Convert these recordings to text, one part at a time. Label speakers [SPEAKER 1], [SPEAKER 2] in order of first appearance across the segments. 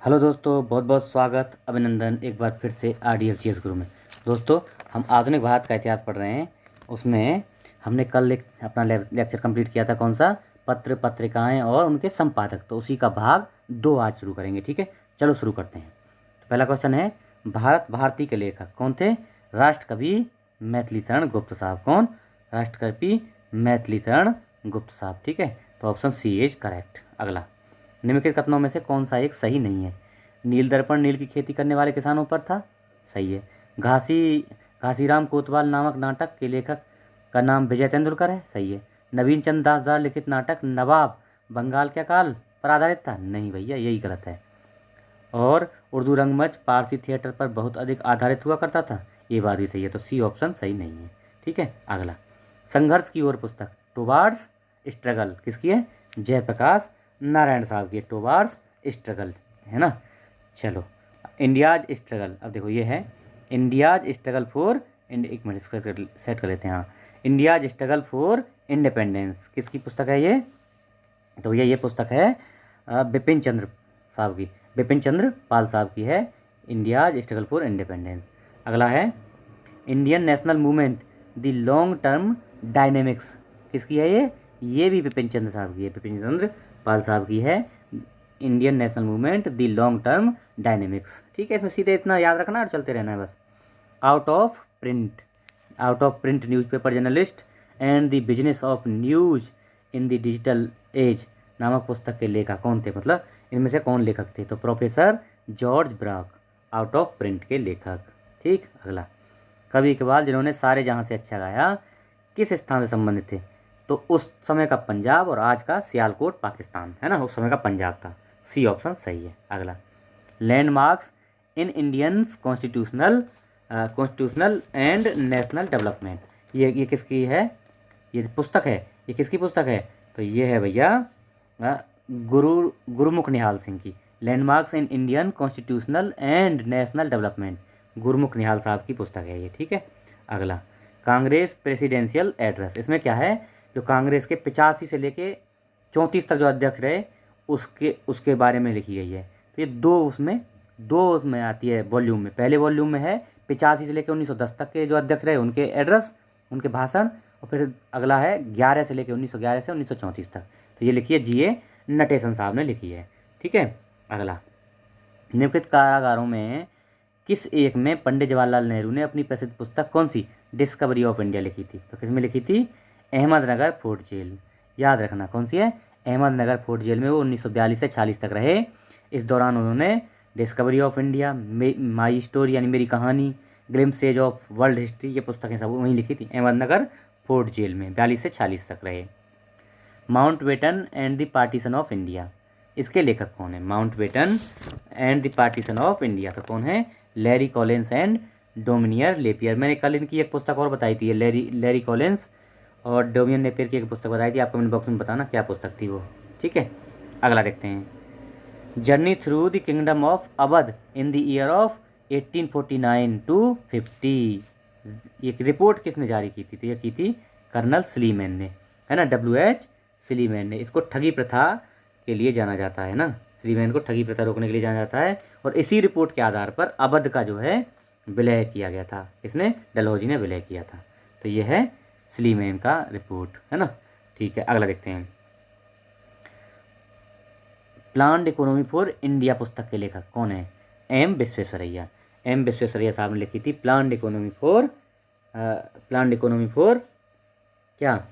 [SPEAKER 1] Hello दोस्तों, बहुत बहुत स्वागत अभिनंदन एक बार फिर से RDLCS गुरु में। दोस्तों, हम आधुनिक भारत का इतिहास पढ़ रहे हैं। उसमें हमने कल एक अपना लेक्चर कंप्लीट किया था। कौन सा? पत्र पत्रिकाएं और उनके संपादक। तो उसी का भाग 2 आज शुरू करेंगे। ठीक है, चलो शुरू करते हैं। तो पहला क्वेश्चन है, भारत भारती के लेखक कौन थे? राष्ट्रकवि मैथिली शरण गुप्त साहब। कौन? राष्ट्रकवि मैथिली शरण गुप्त साहब। ठीक है, तो ऑप्शन सी इज करेक्ट। अगला, निम्नलिखित कथनों में से कौन सा एक सही नहीं है? नील दर्पण नील की खेती करने वाले किसानों पर था। सही है। घासीराम कोतवाल नामक नाटक के लेखक का नाम विजय तेंदुलकर है। सही है। नवीन चंद्र दास द्वारा लिखित नाटक नवाब बंगाल के काल पर आधारित था। नहीं भैया, यही गलत है। और उर्दू रंगमंच पारसी थिएटर पर बहुत अधिक आधारित हुआ करता था। ये बात भी सही है। तो सी ऑप्शन सही नहीं है। ठीक है, अगला, संघर्ष की ओर पुस्तक टुवार्ड्स स्ट्रगल किसकी है? जयप्रकाश नारायण साहब की। टुवार्ड्स स्ट्रगल है ना। चलो, इंडियाज स्ट्रगल। अब देखो, ये है इंडियाज स्ट्रगल फॉर एक मिनट, इसको सेट कर लेते हैं। हाँ, इंडियाज स्ट्रगल फॉर इंडिपेंडेंस किसकी पुस्तक है ये? तो भैया ये पुस्तक है बिपिन चंद्र साहब की, बिपिन चंद्र पाल साहब की है, इंडियाज स्ट्रगल फॉर इंडिपेंडेंस। अगला है Indian national movement the long term dynamics किसकी है ये? ये भी बिपिन चंद्र साहब की है, बिपिन चंद्र पाल साहब की है। Indian national movement the long term dynamics. ठीक है, इसमें सीधे इतना याद रखना और चलते रहना है बस। Out of print newspaper journalist and the business of news in the digital age नामक पुस्तक के लेखक कौन थे? मतलब इनमें से कौन लेखक थे? तो professor George Barack, out of print के लेखक। ठीक, अगला, कवि इकबाल जिन्होंने सारे जहाँ से अच्छा गाया किस स्थान से संबंधित थे? तो उस समय का पंजाब और आज का सियालकोट पाकिस्तान है ना, उस समय का पंजाब था। सी ऑप्शन सही है। अगला, landmarks in Indians constitutional and national development, ये किसकी है? ये पुस्तक है, ये किसकी पुस्तक है? तो ये है भैया गुरुमुख निहाल सिंह की। Landmarks in Indian constitutional and national development, Gurmukh Nihal साहब की पुस्तक है ये। ठीक है, अगला, कांग्रेस प्रेसिडेंशियल एड्रेस। इसमें क्या है? जो कांग्रेस के 85 से लेके 34 तक जो अध्यक्ष रहे उसके उसके बारे में लिखी गई है। तो ये दो उसमें आती है वॉल्यूम में। पहले वॉल्यूम में है 85 से लेकर 1910 तक के जो अध्यक्ष रहे उनके एड्रेस, उनके भाषण। और फिर अगला है 11 से लेकर 1911 से 1934 तक। तो ये लिखी है GA नटेशन साहब ने लिखी है। ठीक है, अगला, निम्नलिखित कारागारों में किस एक में पंडित जवाहरलाल नेहरू ने अपनी प्रसिद्ध पुस्तक कौन सी डिस्कवरी ऑफ इंडिया लिखी थी? तो किस में लिखी थी? Ahmednagar fort jail. याद रखना कौन सी है? अहमदनगर फोर्ट जेल में वो 1942 से 46 तक रहे। इस दौरान उन्होंने discovery of India, my story यानी मेरी कहानी, ग्लिम्सेज ऑफ वर्ल्ड हिस्ट्री, ये पुस्तकें सब वहीं लिखी थी अहमदनगर फोर्ट जेल में। 42 से 46 तक रहे। Mountbatten and the partition of India, इसके लेखक कौन है? Mountbatten and the partition of India, तो कौन है? Larry Collins and Dominique Lapierre. मैंने कल इनकी एक पुस्तक और बताई थी, लैरी कॉलिंस और डोमिनियर लेपियर की एक पुस्तक बताई थी। आप कमेंट बॉक्स में बताना क्या पुस्तक थी वो। ठीक है, अगला देखते हैं, journey through the kingdom of Awadh in the year of 1849 to 50, ये रिपोर्ट किसने जारी की थी? तो ये की थी कर्नल स्लीमैन ने, है ना, WH स्लीमैन ने। इसको ठगी प्रथा के लिए जाना जाता है ना, स्लीमैन को ठगी प्रथा रोकने के लिए जाना जाता है। और इसी रिपोर्ट के आधार पर अवध का जो है विलय किया गया था। इसने डलहौजी ने विलय किया था। तो ये है स्लीमैन का रिपोर्ट, है ना। ठीक है, अगला देखते हैं, प्लान्ड इकोनॉमी फॉर इंडिया पुस्तक के लेखक कौन है? M विश्वेश्वरैया। M विश्वेश्वरैया साहब ने लिखी थी प्लान्ड इकोनॉमी फॉर क्या?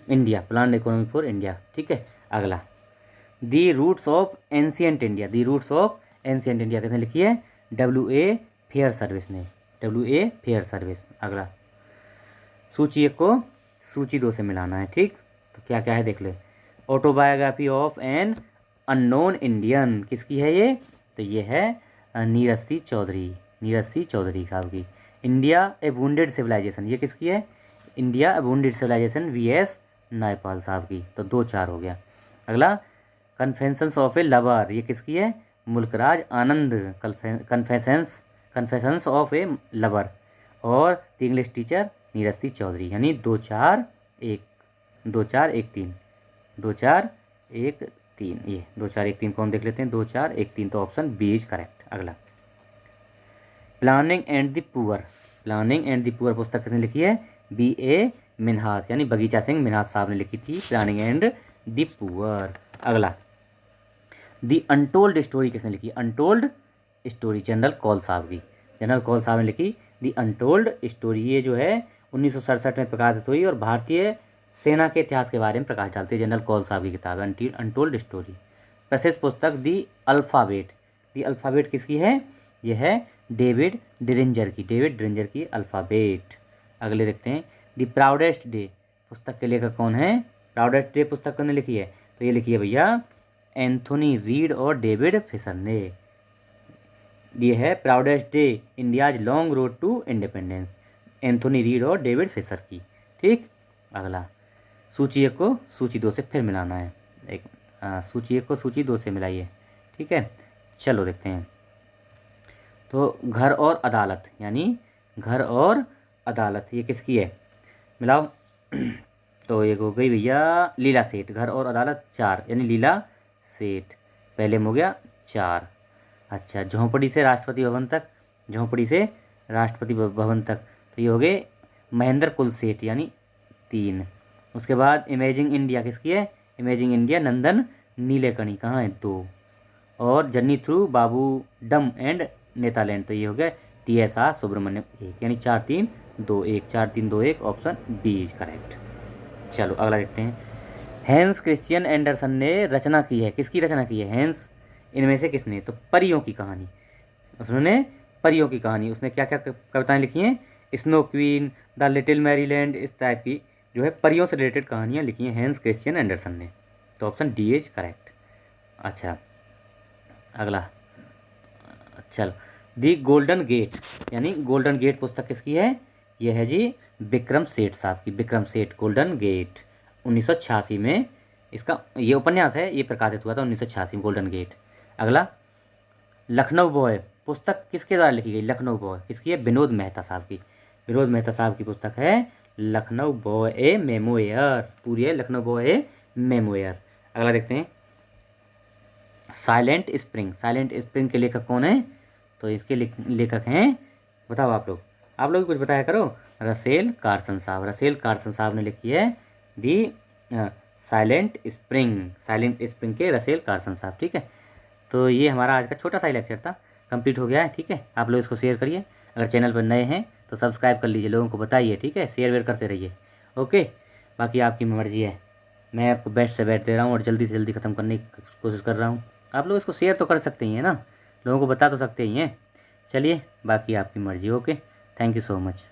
[SPEAKER 1] India, planned economy for India. ठीक है, अगला, the roots of ancient India, the roots of ancient India किसने लिखी है? WA फेयर सर्विस ने, WA फेयर सर्विस। अगला, सूची 1 को सूची 2 से मिलाना है। ठीक, तो क्या क्या है देख ले। Autobiography of an unknown Indian किसकी है ये? तो ये है नीरज सिंह चौधरी साहब की। इंडिया ए वुंडेड सिविलाइजेशन, ये किसकी है? इंडिया ए वुंडेड सिविलाइजेशन VS नायपाल साहब की। तो 2-4 हो गया। अगला, कन्फेशंस ऑफ ए लवर, ये किसकी है? Mulk Raj Anand, confessions of a lover. और the English teacher Neeraj Singh Chaudhary, यानी 2-4-1, 2-4-1-3, 2-4-1-3। 3, ये 2 4 1 3 कौन देख लेते हैं, 2 4 1 3, तो ऑप्शन बी इज करेक्ट। अगला, planning and the poor, planning and the poor पुस्तक किसने लिखी है, B.A. मिन्हास यानी बगीचा सिंह मिन्हास साहब ने लिखी थी प्लानिंग एंड द पुअर। अगला, दी अनटोल्ड स्टोरी किसने लिखी, अनटोल्ड स्टोरी जनरल कौल साहब की, जनरल कौल साहब ने लिखी दी अनटोल्ड स्टोरी। ये जो है 1967 में प्रकाशित हुई और भारतीय सेना के इतिहास के बारे में प्रकाश डालती है। जनरल कौल साहब की किताब है अनटोल्ड स्टोरी। प्रसिद्ध पुस्तक दी अल्फ़ाबेट, दी अल्फ़ाबेट किसकी है, यह है डेविड डिरिंजर की, डेविड डिरिंजर की अल्फ़ाबेट। अगले देखते हैं, दी प्राउडेस्ट डे पुस्तक के लेखक कौन है, प्राउडेस्ट डे पुस्तक कौन ने लिखी है, तो ये लिखी है भैया एंथोनी रीड और डेविड फिशर ने। ये है proudest day India's long road to independence, Anthony Read और डेविड फिशर की। ठीक, अगला, सूची 1 को सूची 2 से फिर मिलाना है, एक सूची 1 को सूची 2 से मिलाइए। ठीक है, चलो देखते हैं। तो घर और अदालत, यानी घर और अदालत ये किसकी है, मिलाओ। तो ये हो गई भैया लीला सेठ, घर और अदालत 4 यानी लीला सेठ, पहले में हो गया 4। अच्छा, झोंपड़ी से राष्ट्रपति भवन तक, झोंपड़ी से राष्ट्रपति भवन तक, तो ये हो गए महेंद्र कुल सेठ यानी 3। उसके बाद इमेजिंग इंडिया किसकी है, इमेजिंग इंडिया नंदन नीलेकणी, कहाँ है, 2। और जर्नी थ्रू बाबू डम एंड नेतालैंड, तो ये हो गया TSR सुब्रमण्यम 1 यानी 4 3 2 1, 4 3 2 1, ऑप्शन बी इज करेक्ट। चलो अगला देखते हैं, हैंस क्रिश्चियन एंडरसन ने रचना की है, किसकी रचना की है हैंस, इनमें से किसने, तो परियों की कहानी, उन्होंने परियों की कहानी, उसने क्या क्या कविताएं लिखी हैं, snow queen, the little Maryland, इस टाइप की जो है परियों से रिलेटेड कहानियाँ लिखी हैं हैंस क्रिश्चियन एंडरसन ने, तो ऑप्शन डी इज करेक्ट। अच्छा, अगला, चल, दी गोल्डन गेट यानी गोल्डन गेट पुस्तक किसकी है, यह है जी विक्रम सेठ साहब की, विक्रम सेठ गोल्डन गेट 1986 में इसका ये उपन्यास है, ये प्रकाशित हुआ था 1986 में गोल्डन गेट। अगला, लखनऊ बॉय पुस्तक किसके द्वारा लिखी गई, लखनऊ बॉय किसकी है, विनोद मेहता साहब की, विनोद मेहता साहब की पुस्तक है लखनऊ बॉय ए मेमोयर, पूरी है लखनऊ बॉय ए मेमोयर। अगला देखते हैं, साइलेंट स्प्रिंग, साइलेंट स्प्रिंग के लेखक कौन है, तो इसके लेखक हैं, बताओ आप लोग कुछ बताया करो, रसेल कार्सन साहब, रसेल कार्सन साहब ने लिखी है दी साइलेंट स्प्रिंग, साइलेंट स्प्रिंग के रसेल कार्सन साहब। ठीक है, तो ये हमारा आज का छोटा सा लेक्चर था, कंप्लीट हो गया है। ठीक है, आप लोग इसको शेयर करिए, अगर चैनल पर नए हैं तो सब्सक्राइब कर लीजिए, लोगों को बताइए। ठीक है, शेयर वेयर करते रहिए। ओके, बाकी आपकी मर्जी है, मैं आपको बेस्ट से बेस्ट दे रहा हूँ और जल्दी से जल्दी ख़त्म करने की कोशिश कर रहा हूँ। आप लोग इसको शेयर तो कर सकते ही हैं ना, लोगों को बता तो सकते ही हैं। चलिए, बाकी आपकी मर्जी। Okay, thank you so much.